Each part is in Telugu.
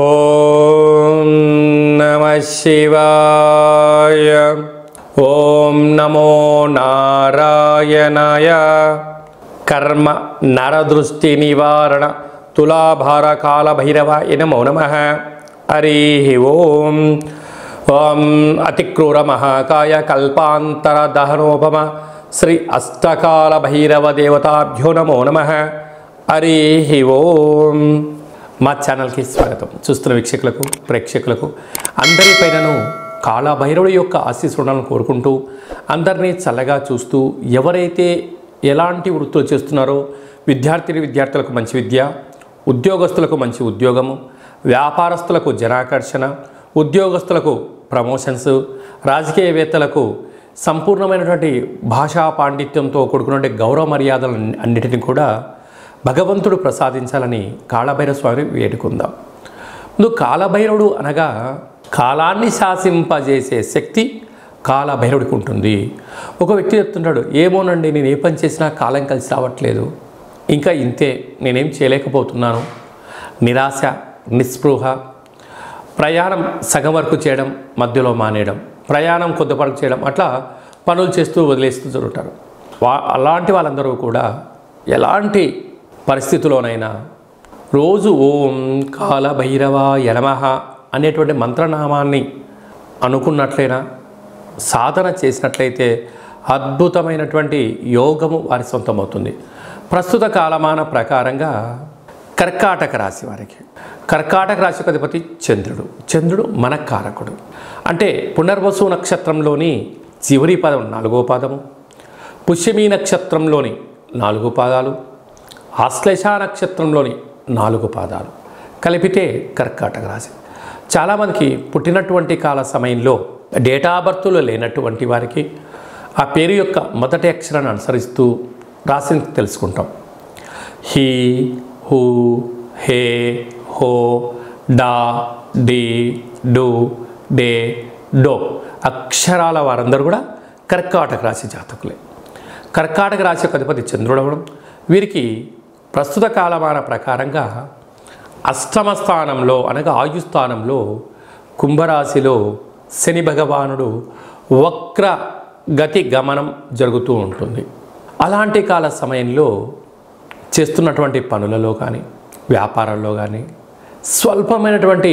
ఓం నమః శివాయ. ఓం నమో నారాయణాయ. కర్మ నరదృష్టి నివారణ తులాభార కాల భైరవాయ నమో నమః. హరి ఓం. ఓం అతిక్రూర మహాకాయ కల్పాంతర దహనోపమ శ్రీ అష్టకాల భైరవ దేవతాభ్యో నమో నమః. హరి ఓం. మా ఛానల్కి స్వాగతం. చూస్తున్న వీక్షకులకు ప్రేక్షకులకు అందరిపైనను కాళభైరవుడి యొక్క ఆశీస్సులను కోరుకుంటూ అందరినీ చల్లగా చూస్తూ ఎవరైతే ఎలాంటి వృత్తులు చేస్తున్నారో విద్యార్థులకు మంచి విద్య, ఉద్యోగస్తులకు మంచి ఉద్యోగము, వ్యాపారస్తులకు జనాకర్షణ, ఉద్యోగస్తులకు ప్రమోషన్స్, రాజకీయవేత్తలకు సంపూర్ణమైనటువంటి భాషా పాండిత్యంతో కూడుకున్నటువంటి గౌరవ మర్యాదలు అన్నిటిని కూడా భగవంతుడు ప్రసాదించాలని కాళభైరవ స్వామిని వేడుకుందాం. ముందు కాళభైరవుడు అనగా కాలాన్ని శాసింపజేసే శక్తి కాళభైరవుడికి ఉంటుంది. ఒక వ్యక్తి చెప్తుంటాడు, ఏమోనండి నేను ఏ పని చేసినా కాలం కలిసి రావట్లేదు, ఇంకా ఇంతే, నేనేం చేయలేకపోతున్నాను, నిరాశ, నిస్పృహ, ప్రయాణం సగం వరకు చేయడం, మధ్యలో మానేయడం, ప్రయాణం కొద్దిపాటు చేయడం, అట్లా పనులు చేస్తూ వదిలేస్తూ జరుగుతారు. అలాంటి వాళ్ళందరూ కూడా ఎలాంటి పరిస్థితుల్లోనైనా రోజు ఓం కాళభైరవాయ నమః అనేటువంటి మంత్రనామాన్ని అనుకున్నట్లయినా సాధన చేసినట్లయితే అద్భుతమైనటువంటి యోగము వారి సొంతమవుతుంది. ప్రస్తుత కాలమాన ప్రకారంగా కర్కాటక రాశి వారికి, కర్కాటక రాశి అధిపతి చంద్రుడు. చంద్రుడు మనకారకుడు. అంటే పునర్వసు నక్షత్రంలోని చివరి పదం 4వ పాదము, పుష్యమీ నక్షత్రంలోని 4 పాదాలు, ఆశ్లేష నక్షత్రంలోని 4 పాదాలు కలిపితే కర్కాటక రాశి. చాలామందికి పుట్టినటువంటి కాల సమయంలో డేటా బర్త్లో లేనటువంటి వారికి ఆ పేరు యొక్క మొదటి అక్షరాన్ని అనుసరిస్తూ రాశిని తెలుసుకుంటాం. హీ, హూ, హే, హో, డా, డి, డు, డే, డో అక్షరాల వారందరూ కూడా కర్కాటక రాశి జాతకులే. కర్కాటక రాశి యొక్క అధిపతి చంద్రుడు అవ్వడం, వీరికి ప్రస్తుత కాలమాన ప్రకారంగా అష్టమ స్థానంలో అనగా ఆయుస్థానంలో కుంభరాశిలో శని భగవానుడు వక్ర గతి గమనం జరుగుతూ ఉంటుంది. అలాంటి కాల సమయంలో చేస్తున్నటువంటి పనులలో కానీ వ్యాపారాల్లో కానీ స్వల్పమైనటువంటి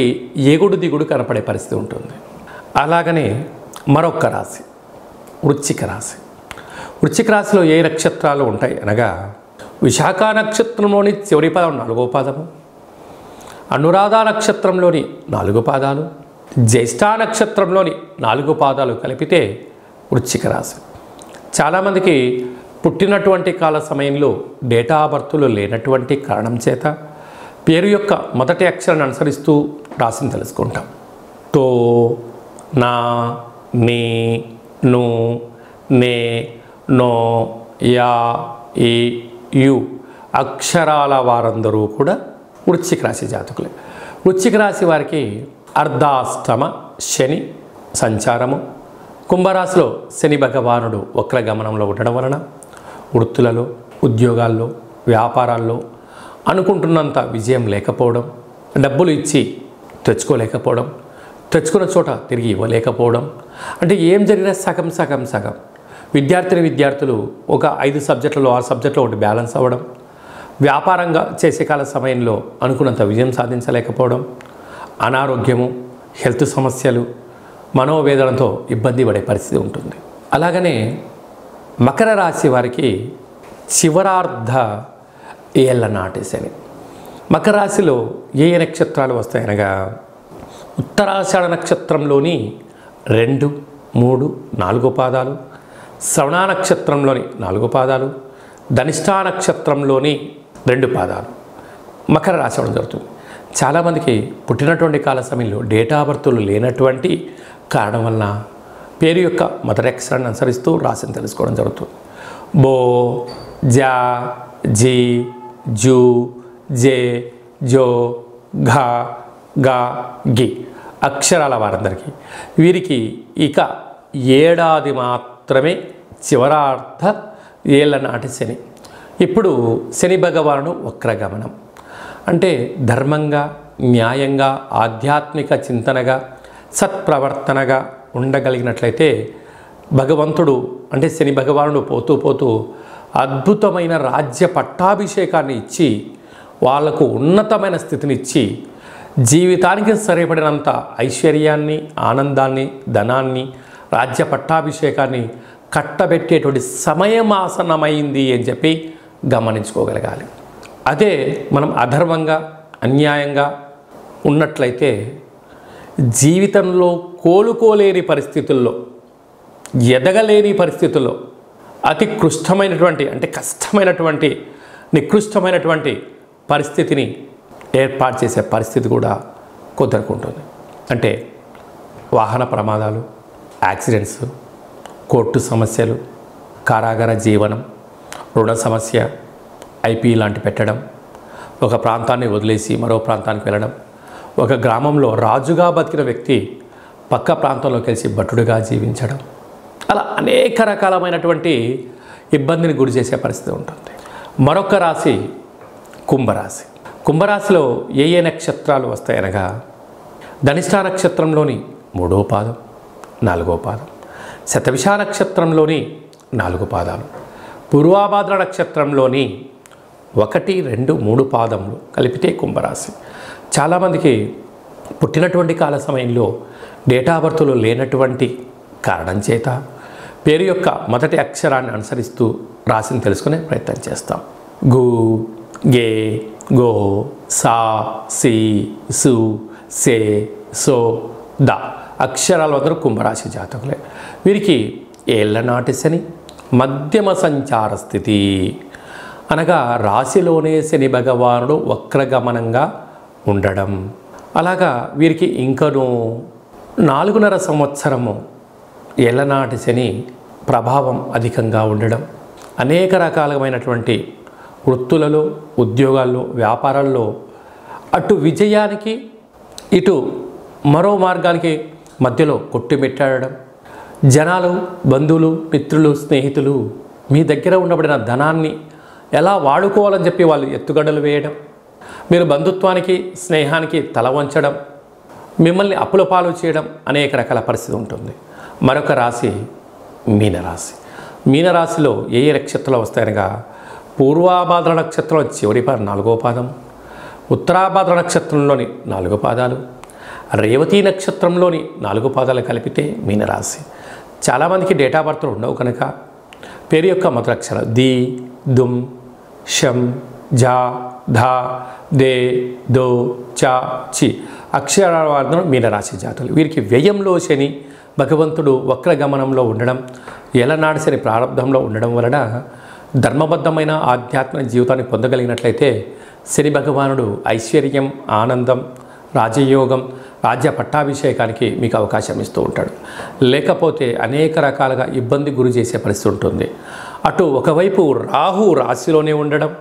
ఎగుడు దిగుడు కనపడే పరిస్థితి ఉంటుంది. అలాగనే మరొక రాశి వృశ్చిక రాశి. వృశ్చిక రాశిలో ఏ నక్షత్రాలు ఉంటాయి అనగా విశాఖ నక్షత్రంలోని చివరి పదం 4వ పాదము, అనురాధ నక్షత్రంలోని 4 పాదాలు, జ్యేష్ఠ నక్షత్రంలోని 4 పాదాలు కలిపితే వృశ్చిక రాశి. చాలామందికి పుట్టినటువంటి కాల సమయంలో డేటా బర్త్లు లేనటువంటి కారణం చేత పేరు యొక్క మొదటి అక్షరాన్ని అనుసరిస్తూ రాశిని తెలుసుకుంటాం. తో, నా, నీ, ను, నే, నో, యా, ఈ, యు అక్షరాల వారందరూ కూడా వృశ్చిక రాశి జాతకులే. వృశ్చిక రాశి వారికి అర్ధాష్టమ శని సంచారము, కుంభరాశిలో శని భగవానుడు వక్రగమనంలో ఉండడం వలన వృత్తులలో, ఉద్యోగాల్లో, వ్యాపారాల్లో అనుకుంటున్నంత విజయం లేకపోవడం, డబ్బులు ఇచ్చి తెచ్చుకోలేకపోవడం, తెచ్చుకున్న చోట తిరిగి ఇవ్వలేకపోవడం, అంటే ఏం జరిగినా సగం సగం సగం. విద్యార్థులు ఒక 5 సబ్జెక్టులలో 6 సబ్జెక్టులో ఒకటి బ్యాలెన్స్ అవ్వడం, వ్యాపారంగా చేసే కాల సమయంలో అనుకున్నంత విజయం సాధించలేకపోవడం, అనారోగ్యము, హెల్త్ సమస్యలు, మనోవేదనతో ఇబ్బంది పడే పరిస్థితి ఉంటుంది. అలాగనే మకర రాశి వారికి చివరార్ధ ఏళ్ళ నాటి శని. మకర రాశిలో ఏ నక్షత్రాలు వస్తాయనగా ఉత్తరాషాఢ నక్షత్రంలోని 2, 3, 4 పాదాలు, శ్రవణ నక్షత్రంలోని 4 పాదాలు, ధనిష్ఠా నక్షత్రంలోని 2 పాదాలు మకర రాశి అవడం జరుగుతుంది. చాలామందికి పుట్టినటువంటి కాల సమయంలో డేటా బర్త్లు లేనటువంటి కారణం వలన పేరు యొక్క మొదటి అక్షరాన్ని అనుసరిస్తూ రాశిని తెలుసుకోవడం జరుగుతుంది. బో, జా, జీ, జూ, జే, జో, ఘా, గా, గి అక్షరాల వారందరికీ వీరికి ఇక ఏడాది మాత్రమే చివరార్థ ఏళ్ళ నాటి శని. ఇప్పుడు శని భగవానుడు వక్రగమనం అంటే ధర్మంగా న్యాయంగా ఆధ్యాత్మిక చింతనగా సత్ప్రవర్తనగా ఉండగలిగినట్లయితే భగవంతుడు అంటే శని భగవానుడు పోతూ పోతూ అద్భుతమైన రాజ్య పట్టాభిషేకాన్ని ఇచ్చి వాళ్లకు ఉన్నతమైన స్థితిని ఇచ్చి జీవితానికి సరిపడినంత ఐశ్వర్యాన్ని ఆనందాన్ని ధనాన్ని రాజ్య పట్టాభిషేకాన్ని కట్టబెట్టేటువంటి సమయం ఆసన్నమైంది అని చెప్పి గమనించుకోగలగాలి. అదే మనం అధర్మంగా అన్యాయంగా ఉన్నట్లయితే జీవితంలో కోలుకోలేని పరిస్థితుల్లో ఎదగలేని పరిస్థితుల్లో అతి కృష్టమైనటువంటి అంటే కష్టమైనటువంటి నికృష్టమైనటువంటి పరిస్థితిని ఏర్పాటు చేసే పరిస్థితి కూడా కుదరకుంటుంది. అంటే వాహన ప్రమాదాలు, యాక్సిడెంట్స్, కోర్టు సమస్యలు, కారాగార జీవనం, రుణ సమస్య, ఐపీ లాంటి పెట్టడం, ఒక ప్రాంతాన్ని వదిలేసి మరో ప్రాంతానికి వెళ్ళడం, ఒక గ్రామంలో రాజుగా బతికిన వ్యక్తి పక్క ప్రాంతంలో కలిసి భటుడుగా జీవించడం, అలా అనేక రకాలమైనటువంటి ఇబ్బందిని గురి చేసే పరిస్థితి ఉంటుంది. మరొక రాశి కుంభరాశి. కుంభరాశిలో ఏ ఏ నక్షత్రాలు వస్తాయనగా ధనిష్ఠ నక్షత్రంలోని 3వ పాదం, 4వ పాదం, శతభిష నక్షత్రంలోని 4 పాదాలు, పూర్వాభాద్ర నక్షత్రంలోని 1, 2, 3 పాదములు కలిపితే కుంభరాశి. చాలామందికి పుట్టినటువంటి కాల సమయంలో డేటా బర్త్లో లేనటువంటి కారణం చేత పేరు యొక్క మొదటి అక్షరాన్ని అనుసరిస్తూ రాశిని తెలుసుకునే ప్రయత్నం చేస్తాం. గు, గే, గో, సా, సి, సు, సే, సో, ద అక్షరాల అందరూ కుంభరాశి జాతకులే. వీరికి ఏళ్లనాటి శని మధ్యమ సంచార స్థితి అనగా రాశిలోనే శని భగవానుడు వక్రగమనంగా ఉండడం. అలాగా వీరికి ఇంకనూ 4.5 సంవత్సరము ఏళ్లనాటి శని ప్రభావం అధికంగా ఉండడం, అనేక రకాలమైనటువంటి వృత్తులలో, ఉద్యోగాల్లో, వ్యాపారాల్లో అటు విజయానికి ఇటు మరో మార్గానికి మధ్యలో కొట్టుమిట్టాడడం, జనాలు, బంధువులు, మిత్రులు, స్నేహితులు మీ దగ్గర ఉండబడిన ధనాన్ని ఎలా వాడుకోవాలని చెప్పి వాళ్ళు ఎత్తుగడలు వేయడం, మీరు బంధుత్వానికి స్నేహానికి తల వంచడం, మిమ్మల్ని అప్పుల పాలు చేయడం, అనేక రకాల పరిస్థితి ఉంటుంది. మరొక రాశి మీనరాశి. మీనరాశిలో ఏ ఏ నక్షత్రాలు వస్తాయనగా పూర్వాభాద్ర నక్షత్రం చివరి 4వ పాదం, ఉత్తరాభాద్ర నక్షత్రంలోని 4 పాదాలు, రేవతి నక్షత్రంలోని 4 పాదాలు కలిపితే మీనరాశి. చాలామందికి డేటా బర్త్లు ఉండవు కనుక పేరు యొక్క మొదటి అక్షరం ది, దుమ్, షం, జా, ధా, దే, దో, చా, చి అక్షరాల మీనరాశి జాతులు. వీరికి వ్యయంలో శని భగవంతుడు వక్రగమనంలో ఉండడం, ఏలనాడు శని ప్రారంభంలో ఉండడం వలన ధర్మబద్ధమైన ఆధ్యాత్మిక జీవితాన్ని పొందగలిగినట్లయితే శని భగవానుడు ఐశ్వర్యం, ఆనందం, రాజయోగం, రాజ్య పట్టాభిషేకానికి మీకు అవకాశం ఇస్తూ ఉంటాడు. లేకపోతే అనేక రకాలుగా ఇబ్బంది గురి చేసే పరిస్థితి ఉంటుంది. అటు ఒకవైపు రాహు రాశిలోనే ఉండడం,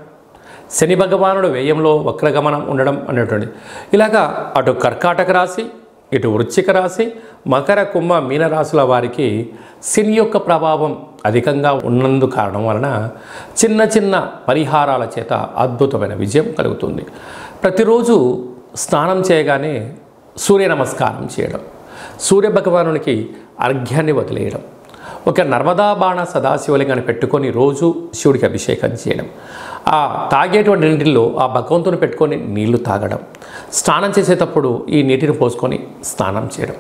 శని భగవానుడు వ్యయంలో వక్రగమనం ఉండడం అనేటువంటి ఇలాగా అటు కర్కాటక రాశి, ఇటు వృశ్చిక రాశి, మకర, కుంభ, మీన రాశుల వారికి శని యొక్క ప్రభావం అధికంగా ఉన్నందు కారణం వలన చిన్న చిన్న పరిహారాల చేత అద్భుతమైన విజయం కలుగుతుంది. ప్రతిరోజు స్నానం చేయగానే సూర్య నమస్కారం చేయడం, సూర్య భగవానునికి అర్ఘ్యాన్ని వదిలేయడం, ఒక నర్మదా బాణ సదాశివలింగాన్ని పెట్టుకొని రోజు శివుడికి అభిషేకం చేయడం, ఆ తాగేటువంటి నీటిలో ఆ భగవంతుని పెట్టుకొని నీళ్లు తాగడం, స్నానం చేసేటప్పుడు ఈ నీటిని పోసుకొని స్నానం చేయడం,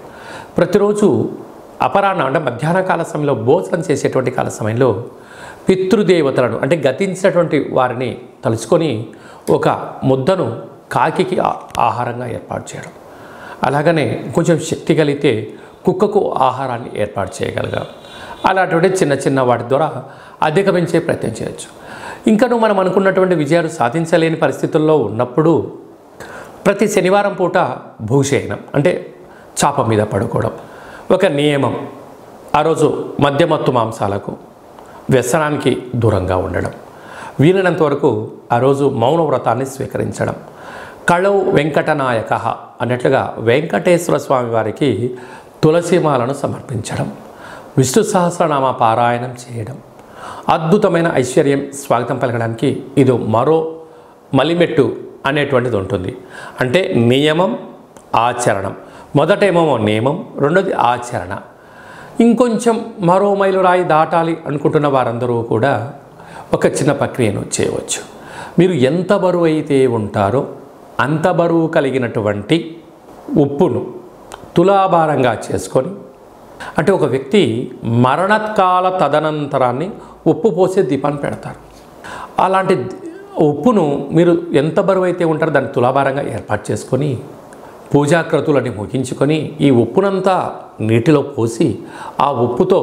ప్రతిరోజు అపరాహ్నం అంటే మధ్యాహ్న కాల సమయంలో భోజనం చేసేటువంటి కాల సమయంలో పితృదేవతలను అంటే గతించినటువంటి వారిని తలుచుకొని ఒక ముద్దను కాకికి ఆహారంగా ఏర్పాటు చేయడం, అలాగనే కొంచెం శక్తి కలిగితే కుక్కకు ఆహారాన్ని ఏర్పాటు చేయగలగా అలాంటి చిన్న చిన్న వాటి ద్వారా అధిగమించే ప్రయత్నం చేయొచ్చు. ఇంకనూ మనం అనుకున్నటువంటి విజయాలు సాధించలేని పరిస్థితుల్లో ఉన్నప్పుడు ప్రతి శనివారం పూట భూషయనం అంటే చాప మీద పడుకోవడం ఒక నియమం. ఆ రోజు మద్యమత్తు మాంసాలకు, వ్యసనానికి దూరంగా ఉండడం, వీలైనంత వరకు ఆ రోజు మౌన వ్రతాన్ని స్వీకరించడం, కళౌ వెంకటనాయక అన్నట్లుగా వెంకటేశ్వర స్వామి వారికి తులసిమాలను సమర్పించడం, విష్ణు సహస్రనామ పారాయణం చేయడం, అద్భుతమైన ఐశ్వర్యం స్వాగతం పలకడానికి ఇది మరో మలిమెట్టు అనేటువంటిది ఉంటుంది. అంటే నియమం, ఆచరణం. మొదటేమో నియమం, రెండోది ఆచరణ. ఇంకొంచెం మరో మైలురాయి దాటాలి అనుకుంటున్న వారందరూ కూడా ఒక చిన్న ప్రక్రియను చేయవచ్చు. మీరు ఎంత బరువు అయితే ఉంటారో అంత బరువు కలిగినటువంటి ఉప్పును తులాభారంగా చేసుకొని, అంటే ఒక వ్యక్తి మరణకాల తదనంతరాన్ని ఉప్పు పోసే దీపాన్ని పెడతారు. అలాంటి ఉప్పును మీరు ఎంత బరువు అయితే ఉంటారో దాన్ని తులాభారంగా ఏర్పాటు చేసుకొని పూజాక్రతులని ముగించుకొని ఈ ఉప్పునంతా నీటిలో పోసి ఆ ఉప్పుతో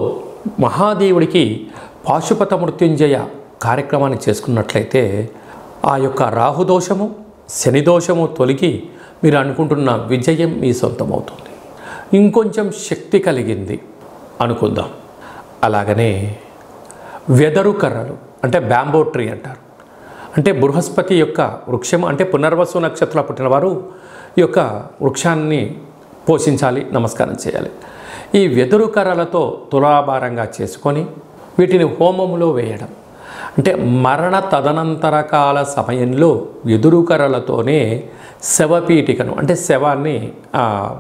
మహాదేవుడికి పాశుపత మృత్యుంజయ కార్యక్రమాన్ని చేసుకున్నట్లయితే ఆ యొక్క రాహుదోషము, శనిదోషము తొలగి మీరు అనుకుంటున్న విజయం మీ సొంతమవుతుంది. ఇంకొంచెం శక్తి కలిగింది అనుకుందాం. అలాగనే వెదరు కర్రలు, అంటే బ్యాంబో ట్రీ అంటారు. అంటే బృహస్పతి యొక్క వృక్షం, అంటే పునర్వసు నక్షత్రంలో పుట్టినవారు ఈ యొక్క వృక్షాన్ని పోషించాలి, నమస్కారం చేయాలి. ఈ వెదురు కర్రలతో తులాభారంగా చేసుకొని వీటిని హోమంలో వేయడం, అంటే మరణ తదనంతర కాల సమయంలో వెదురు కర్రలతోనే శవపీఠికను, అంటే శవాన్ని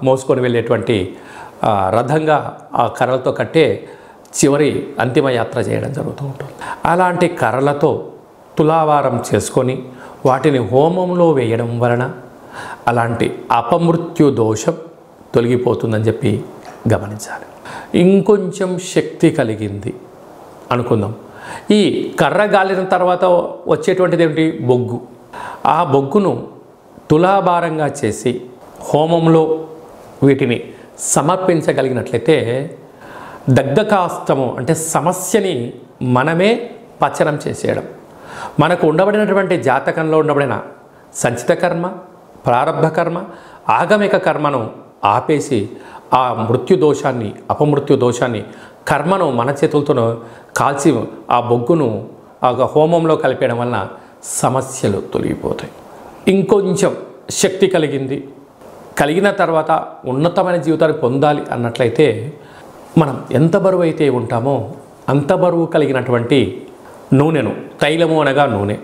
మోసుకొని వెళ్ళేటువంటి రథంగా ఆ కర్రలతో కట్టే చివరి అంతిమ యాత్ర చేయడం జరుగుతూ ఉంటుంది. అలాంటి కర్రలతో తులాభారం చేసుకొని వాటిని హోమంలో వేయడం వలన అలాంటి అపమృత్యు దోషం తొలగిపోతుందని చెప్పి గమనించాలి. ఇంకొంచెం శక్తి కలిగింది అనుకుందాం. ఈ కర్ర గాలిన తర్వాత వచ్చేటువంటిది ఏమిటి? బొగ్గు. ఆ బొగ్గును తులాభారంగా చేసి హోమంలో వీటిని సమర్పించగలిగినట్లయితే దగ్ధకాస్తము, అంటే సమస్యని మనమే పచనం చేసేయడం, మనకు ఉండబడినటువంటి జాతకంలో ఉండబడిన సంచిత కర్మ, ప్రారబ్ధ కర్మ, ఆగమిక కర్మను ఆపేసి ఆ మృత్యు దోషాన్ని, అపమృత్యు దోషాన్ని, కర్మను మన చేతులతో కాల్చి ఆ బొగ్గును ఆ హోమంలో కలిపేయడం వలన సమస్యలు తొలగిపోతాయి. ఇంకొంచెం శక్తి కలిగిన తర్వాత ఉన్నతమైన జీవితాన్ని పొందాలి అన్నట్లయితే మనం ఎంత బరువు అయితే ఉంటామో అంత బరువు కలిగినటువంటి నూనెను, తైలము అనగా నూనె,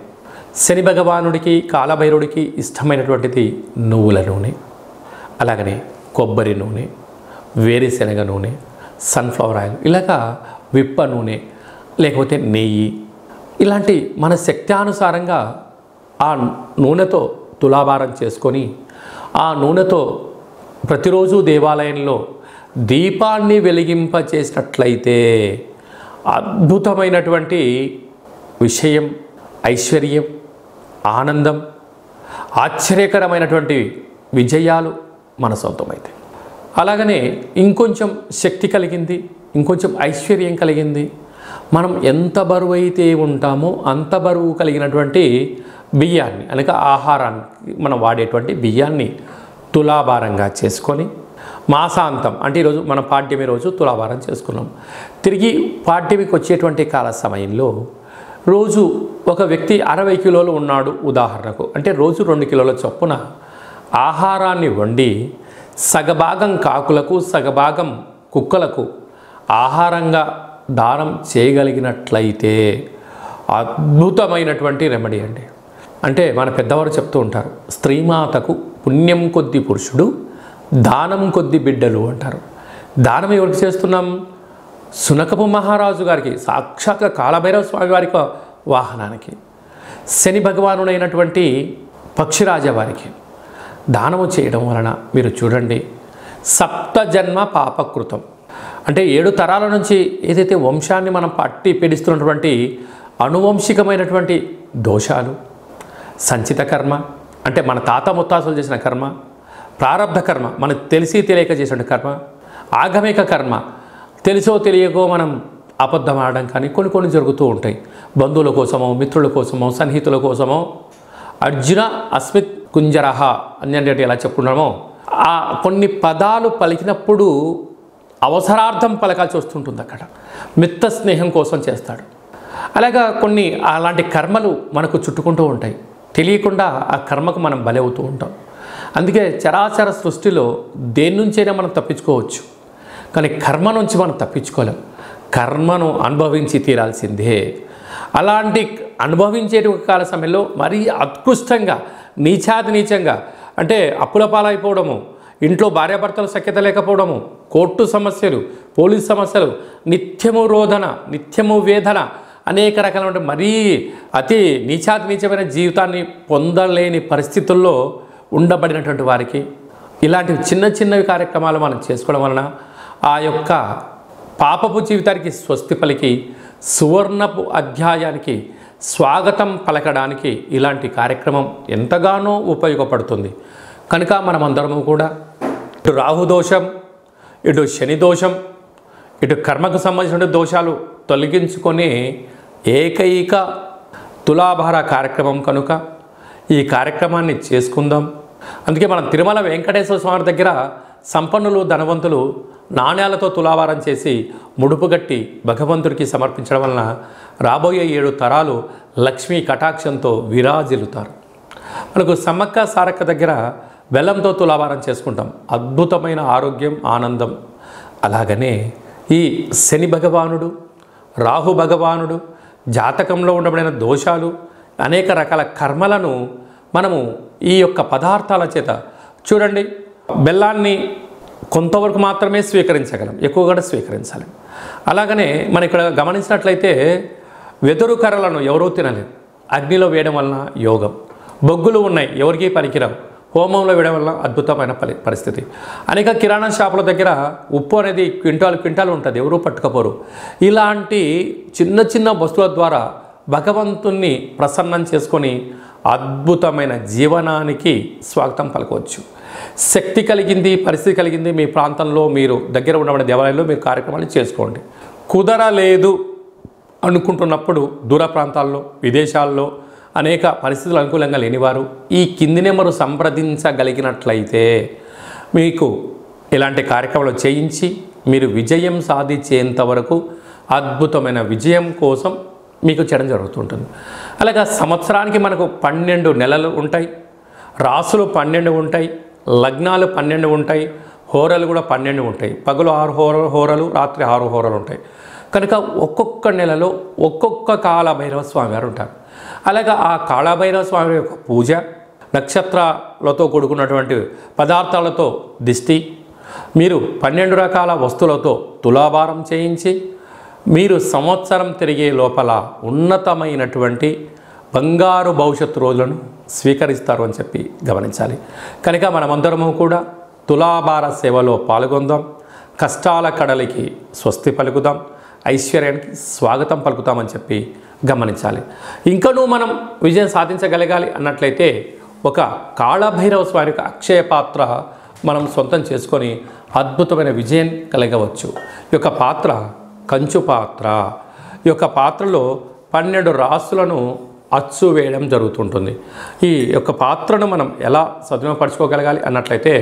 శని భగవానుడికి, కాలభైరుడికి ఇష్టమైనటువంటిది నువ్వుల నూనె, అలాగనే కొబ్బరి నూనె, వేరుశెనగ నూనె, సన్ఫ్లవర్ ఆయిల్, ఇలాగా విప్ప నూనె, లేకపోతే నెయ్యి, ఇలాంటి మన శక్త్యానుసారంగా ఆ నూనెతో తులాభారం చేసుకొని ఆ నూనెతో ప్రతిరోజు దేవాలయంలో దీపాన్ని వెలిగింపచేసినట్లయితే అద్భుతమైనటువంటి విషయం, ఐశ్వర్యం, ఆనందం, ఆశ్చర్యకరమైనటువంటి విజయాలు మన సొంతమైతాయి. అలాగనే ఇంకొంచెం శక్తి కలిగింది, ఇంకొంచెం ఐశ్వర్యం కలిగింది. మనం ఎంత బరువు అయితే ఉంటామో అంత బరువు కలిగినటువంటి బియ్యాన్ని, అనగా ఆహారానికి మనం వాడేటువంటి బియ్యాన్ని తులాభారంగా చేసుకొని మాసాంతం, అంటే ఈరోజు మనం పాడ్యమి రోజు తులాభారం చేసుకున్నాం. తిరిగి పాడ్యమికి వచ్చేటువంటి కాల సమయంలో రోజు ఒక వ్యక్తి 60 కిలోలు ఉన్నాడు ఉదాహరణకు, అంటే రోజు 2 కిలోల చొప్పున ఆహారాన్ని వండి సగభాగం కాకులకు, సగభాగం కుక్కలకు ఆహారంగా దానం చేయగలిగినట్లయితే అద్భుతమైనటువంటి రెమెడీ అండి. అంటే మన పెద్దవారు చెప్తూ ఉంటారు, స్త్రీమాతకు పుణ్యం కొద్ది పురుషుడు, దానం కొద్ది బిడ్డలు అంటారు. దానం ఎవరికి చేస్తున్నాం? సునకపు మహారాజు గారికి, సాక్షాత్ కాలభైరవ స్వామి వారికి వాహనానికి, శని భగవానుడైనటువంటి పక్షిరాజ వారికి దానము చేయడం వలన మీరు చూడండి, సప్తజన్మ పాపకృతం, అంటే 7 తరాల నుంచి ఏదైతే వంశాన్ని మనం పట్టి పీడిస్తున్నటువంటి అనువంశికమైనటువంటి దోషాలు, సంచిత కర్మ, అంటే మన తాత ముత్తాతలు చేసిన కర్మ, ప్రారబ్ధ కర్మ, మనకు తెలిసి తెలియక చేసిన కర్మ, ఆగమిక కర్మ, తెలిసో తెలియకో మనం అబద్ధం ఆడడం కానీ కొన్ని జరుగుతూ ఉంటాయి. బంధువుల కోసమో, మిత్రుల కోసమో, సన్నిహితుల కోసమో. అర్జున అస్మిత్ కుంజరహ అని ఎలా చెప్పుకున్నామో, ఆ కొన్ని పదాలు పలికినప్పుడు అవసరార్థం పలకాల్సి వస్తుంటుంది. అక్కడ మిత్త స్నేహం కోసం చేస్తాడు. అలాగా కొన్ని అలాంటి కర్మలు మనకు చుట్టుకుంటూ ఉంటాయి. తెలియకుండా ఆ కర్మకు మనం బలవుతూ ఉంటాం. అందుకే చరాచర సృష్టిలో దేని నుంచైనా మనం తప్పించుకోవచ్చు, కానీ కర్మ నుంచి మనం తప్పించుకోలేం. కర్మను అనుభవించి తీరాల్సిందే. అలాంటి అనుభవించేటి ఒక కాల సమయంలో మరీ అత్కృష్టంగా నీచాతి నీచంగా అంటే అప్పుల పాలైపోవడము, ఇంట్లో భార్యాభర్తల సఖ్యత లేకపోవడము, కోర్టు సమస్యలు, పోలీస్ సమస్యలు, నిత్యము రోదన, నిత్యము వేదన, అనేక రకాలైన మరీ అతి నీచాతి నీచమైన జీవితాన్ని పొందలేని పరిస్థితుల్లో ఉండబడినటువంటి వారికి ఇలాంటి చిన్న చిన్నవి కార్యక్రమాలు మనం చేసుకోవడం వలన ఆ యొక్క పాపపు జీవితానికి స్వస్తి పలికి సువర్ణపు అధ్యాయానికి స్వాగతం పలకడానికి ఇలాంటి కార్యక్రమం ఎంతగానో ఉపయోగపడుతుంది. కనుక మనమందరము కూడా ఇటు రాహుదోషం, ఇటు శని దోషం, ఇటు కర్మకు సంబంధించిన దోషాలు తొలగించుకొని ఏకైక తులాభార కార్యక్రమం కనుక ఈ కార్యక్రమాన్ని చేసుకుందాం. అందుకే మనం తిరుమల వెంకటేశ్వర స్వామి దగ్గర సంపన్నులు, ధనవంతులు నాణ్యాలతో తులాభారం చేసి ముడుపుగట్టి భగవంతుడికి సమర్పించడం వలన రాబోయే 7 తరాలు లక్ష్మీ కటాక్షంతో విరాజిల్లుతారు. మనకు సమ్మక్క సారక్క దగ్గర బెల్లంతో తులాభారం చేసుకుంటాం, అద్భుతమైన ఆరోగ్యం, ఆనందం. అలాగనే ఈ శని భగవానుడు, రాహు భగవానుడు జాతకంలో ఉండబడిన దోషాలు, అనేక రకాల కర్మలను మనము ఈ యొక్క పదార్థాల చేత చూడండి. బెల్లాన్ని కొంతవరకు మాత్రమే స్వీకరించగలం, ఎక్కువ కూడా స్వీకరించాలి. అలాగనే మనం ఇక్కడ గమనించినట్లయితే వెదురు కర్రలను ఎవరూ తినలేరు, అగ్నిలో వేయడం వలన యోగం. బొగ్గులు ఉన్నాయి, ఎవరికీ పనికిరావు, హోమంలో వేయడం వలన అద్భుతమైన పరిస్థితి. అనేక కిరాణా షాపుల దగ్గర ఉప్పు అనేది క్వింటాలు ఉంటుంది, ఎవరూ పట్టుకపోరు. ఇలాంటి చిన్న చిన్న వస్తువుల ద్వారా భగవంతుణ్ణి ప్రసన్నం చేసుకొని అద్భుతమైన జీవనానికి స్వాగతం పలకవచ్చు. శక్తి కలిగింది, పరిస్థితి కలిగింది, మీ ప్రాంతంలో మీరు దగ్గర ఉండబడిన దేవాలయంలో మీరు కార్యక్రమాలు చేసుకోండి. కుదరలేదు అనుకుంటున్నప్పుడు దూర ప్రాంతాల్లో, విదేశాల్లో అనేక పరిస్థితులు అనుకూలంగా లేనివారు ఈ కింది నెంబరు సంప్రదించగలిగినట్లయితే మీకు ఇలాంటి కార్యక్రమాలు చేయించి మీరు విజయం సాధించేంత వరకు అద్భుతమైన విజయం కోసం మీకు చేయడం జరుగుతుంటుంది. అలాగే సంవత్సరానికి మనకు 12 నెలలు ఉంటాయి, రాసులు 12 ఉంటాయి, లగ్నాలు 12 ఉంటాయి, హోరలు కూడా 12 ఉంటాయి. పగలు 6 హోరలు, రాత్రి 6 హోరలు ఉంటాయి. కనుక ఒక్కొక్క నెలలో ఒక్కొక్క కాళభైరవ స్వామి వారు ఉంటారు. అలాగే ఆ కాళభైరవ స్వామి యొక్క పూజ, నక్షత్రాలతో కూడుకున్నటువంటి పదార్థాలతో దిష్టి, మీరు 12 రకాల వస్తువులతో తులాభారం చేయించి మీరు సంవత్సరం తిరిగే లోపల ఉన్నతమైనటువంటి బంగారు భవిష్యత్తు రోజులను స్వీకరిస్తారు అని చెప్పి గమనించాలి. కనుక మనమందరము కూడా తులాభార సేవలో పాల్గొందాం, కష్టాల కడలికి స్వస్తి పలుకుదాం, ఐశ్వర్యానికి స్వాగతం పలుకుతామని చెప్పి గమనించాలి. ఇంకనూ మనం విజయం సాధించగలగాలి అన్నట్లయితే ఒక కాళభైరవ స్వామి యొక్క అక్షయ పాత్ర మనం సొంతం చేసుకొని అద్భుతమైన విజయం కలగవచ్చు. ఈ యొక్క పాత్ర కంచు పాత్ర. ఈ యొక్క పాత్రలో 12 రాసులను అచ్చు వేయడం జరుగుతుంటుంది. ఈ యొక్క పాత్రను మనం ఎలా సద్వినియోగపరచుకోగలగాలి అన్నట్లయితే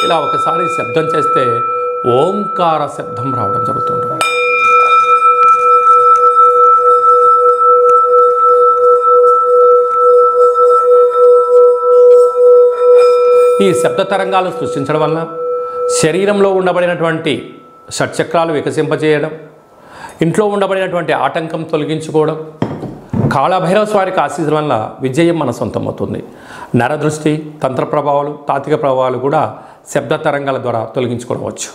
ఇలా ఒకసారి శబ్దం చేస్తే ఓంకార శబ్దం రావడం జరుగుతుంటుంది. ఈ శబ్ద తరంగాలు సృష్టించడం వలన శరీరంలో ఉండబడినటువంటి షట్చక్రాలు వికసింపజేయడం, ఇంట్లో ఉండబడినటువంటి ఆటంకం తొలగించుకోవడం, కాళభైరవ స్వామికి ఆశీస్సుల వల్ల విజయం మన సొంతమవుతుంది. నరదృష్టి, తంత్ర ప్రభావాలు, తాత్విక ప్రభావాలు కూడా శబ్ద తరంగాల ద్వారా తొలగించుకోవచ్చు.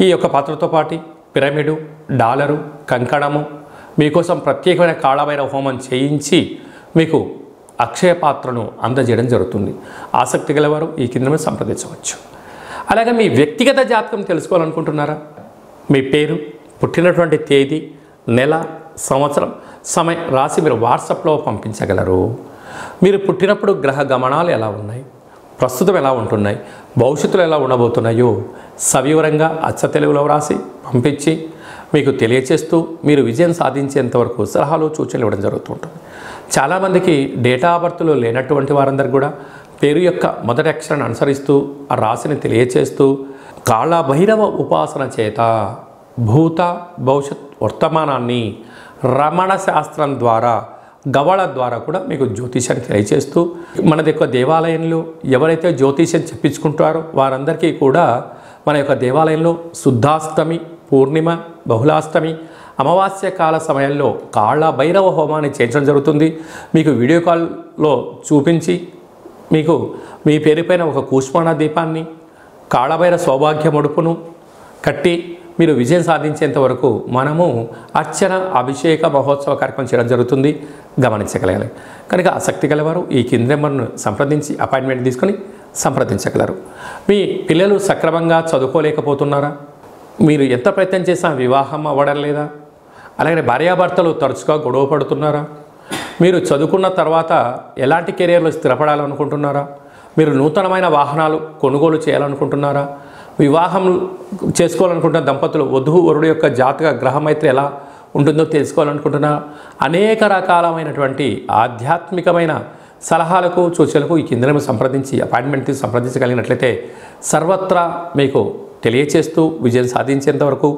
ఈ యొక్క పాత్రతో పాటు పిరమిడు, డాలరు, కంకణము మీకోసం ప్రత్యేకమైన కాళభైరవ హోమం చేయించి మీకు అక్షయ పాత్రను అందజేయడం జరుగుతుంది. ఆసక్తి గలవారు ఈ కింద సంప్రదించవచ్చు. అలాగే మీ వ్యక్తిగత జాతకం తెలుసుకోవాలనుకుంటున్నారా? మీ పేరు, పుట్టినటువంటి తేదీ, నెల, సంవత్సరం, సమయం రాసి మీరు వాట్సాప్లో పంపించగలరు. మీరు పుట్టినప్పుడు గ్రహ గమనాలు ఎలా ఉన్నాయి, ప్రస్తుతం ఎలా ఉంటున్నాయి, భవిష్యత్తులో ఎలా ఉండబోతున్నాయో సవివరంగా అచ్చ తెలుగులో రాసి పంపించి మీకు తెలియచేస్తూ మీరు విజయం సాధించేంతవరకు సలహాలు సూచనలు ఇవ్వడం జరుగుతుంటుంది. చాలామందికి డేటా ఆఫ్ బర్త్లో లేనటువంటి వారందరూ కూడా పేరు యొక్క మొదటి అక్షరాన్ని అనుసరిస్తూ ఆ రాశిని తెలియచేస్తూ కాళభైరవ ఉపాసన చేత భూత భవిష్యత్ వర్తమానాన్ని రమణ శాస్త్రం ద్వారా, గవళ ద్వారా కూడా మీకు జ్యోతిష్యాన్ని తెలియచేస్తూ మన యొక్క దేవాలయంలో ఎవరైతే జ్యోతిష్యం చెప్పించుకుంటారో వారందరికీ కూడా మన యొక్క దేవాలయంలో శుద్ధాష్టమి, పూర్ణిమ, బహుళాష్టమి, అమావాస్య కాల సమయంలో కాళ భైరవ హోమాన్ని చేయించడం జరుగుతుంది. మీకు వీడియో కాల్లో చూపించి మీకు మీ పేరుపైన ఒక కూష్మాణ దీపాన్ని కాళభైరవ సౌభాగ్య ముడుపును కట్టి మీరు విజయం సాధించేంత వరకు మనము అర్చన అభిషేక మహోత్సవ కార్యక్రమం చేయడం జరుగుతుంది, గమనించగలగాలి. కనుక ఆసక్తి గలవారు ఈ కింది నెంబర్ను సంప్రదించి అపాయింట్మెంట్ తీసుకొని సంప్రదించగలరు. మీ పిల్లలు సక్రమంగా చదువుకోలేకపోతున్నారా? మీరు ఎంత ప్రయత్నం చేసినా వివాహం అవ్వడం లేదా? అలాగే భార్యాభర్తలు తరచుగా గొడవ పడుతున్నారా? మీరు చదువుకున్న తర్వాత ఎలాంటి కెరియర్లో స్థిరపడాలనుకుంటున్నారా? మీరు నూతనమైన వాహనాలు కొనుగోలు చేయాలనుకుంటున్నారా? వివాహం చేసుకోవాలనుకుంటున్న దంపతులు వధువు వరుడు యొక్క జాతక గ్రహమైత్రి ఎలా ఉంటుందో తెలుసుకోవాలనుకుంటున్నారా? అనేక రకాలమైనటువంటి ఆధ్యాత్మికమైన సలహాలకు సూచనలకు ఈ కిందనే సంప్రదించి అపాయింట్మెంట్ తీసి సంప్రదించగలిగినట్లయితే సర్వత్రా మీకు తెలియచేస్తూ విజయం సాధించేంత వరకు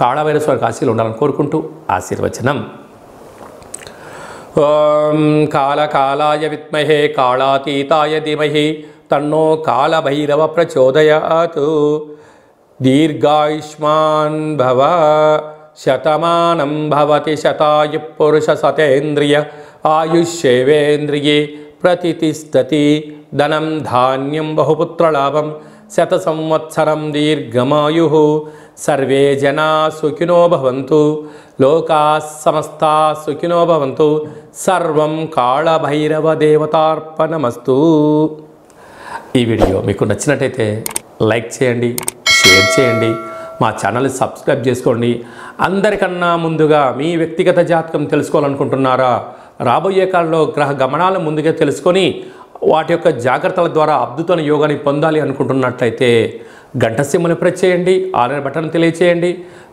కాళభైరవ ఆశీలు ఉండాలని కోరుకుంటూ ఆశీర్వచనం. ఓం కాళకాలాయ విద్మహే కాళాతీతాయ ధీమహి తన్నో కాళభైరవ ప్రచోదయాత్. దీర్ఘాయుష్మాన్ భవ శతమానం భవతి శతాయు పురుష సతేంద్రియ ఆయుష్యేవేంద్రియే ప్రతిష్టతి. ధనం ధాన్యం బహుపుత్రలాభం శత సంవత్సరం దీర్ఘమాయు. సర్వే జనా సుఖినో భవంతు, లోకా సమస్తా సుఖినో భవంతు. సర్వం కాళభైరవ దేవతార్పణమస్తు. ఈ వీడియో మీకు నచ్చినట్టయితే లైక్ చేయండి, షేర్ చేయండి, మా ఛానల్ని సబ్స్క్రైబ్ చేసుకోండి. అందరికన్నా ముందుగా మీ వ్యక్తిగత జాతకం తెలుసుకోవాలనుకుంటున్నారా? రాబోయే కాలంలో గ్రహ గమనాలు ముందుగా తెలుసుకొని వాటి యొక్క జాగ్రత్తల ద్వారా అద్భుతమైన యోగాన్ని పొందాలి అనుకుంటున్నట్లయితే గంట సింబల్ని ప్రెస్ చేయండి, ఆన్లైన్ బటన్ తెలియచేయండి.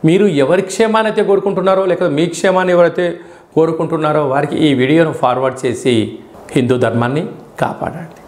మీరు ఎవరి క్షేమాన్ని అయితే కోరుకుంటున్నారో లేకపోతే మీ క్షేమాన్ని ఎవరైతే కోరుకుంటున్నారో వారికి ఈ వీడియోను ఫార్వర్డ్ చేసి హిందూ ధర్మాన్ని కాపాడండి.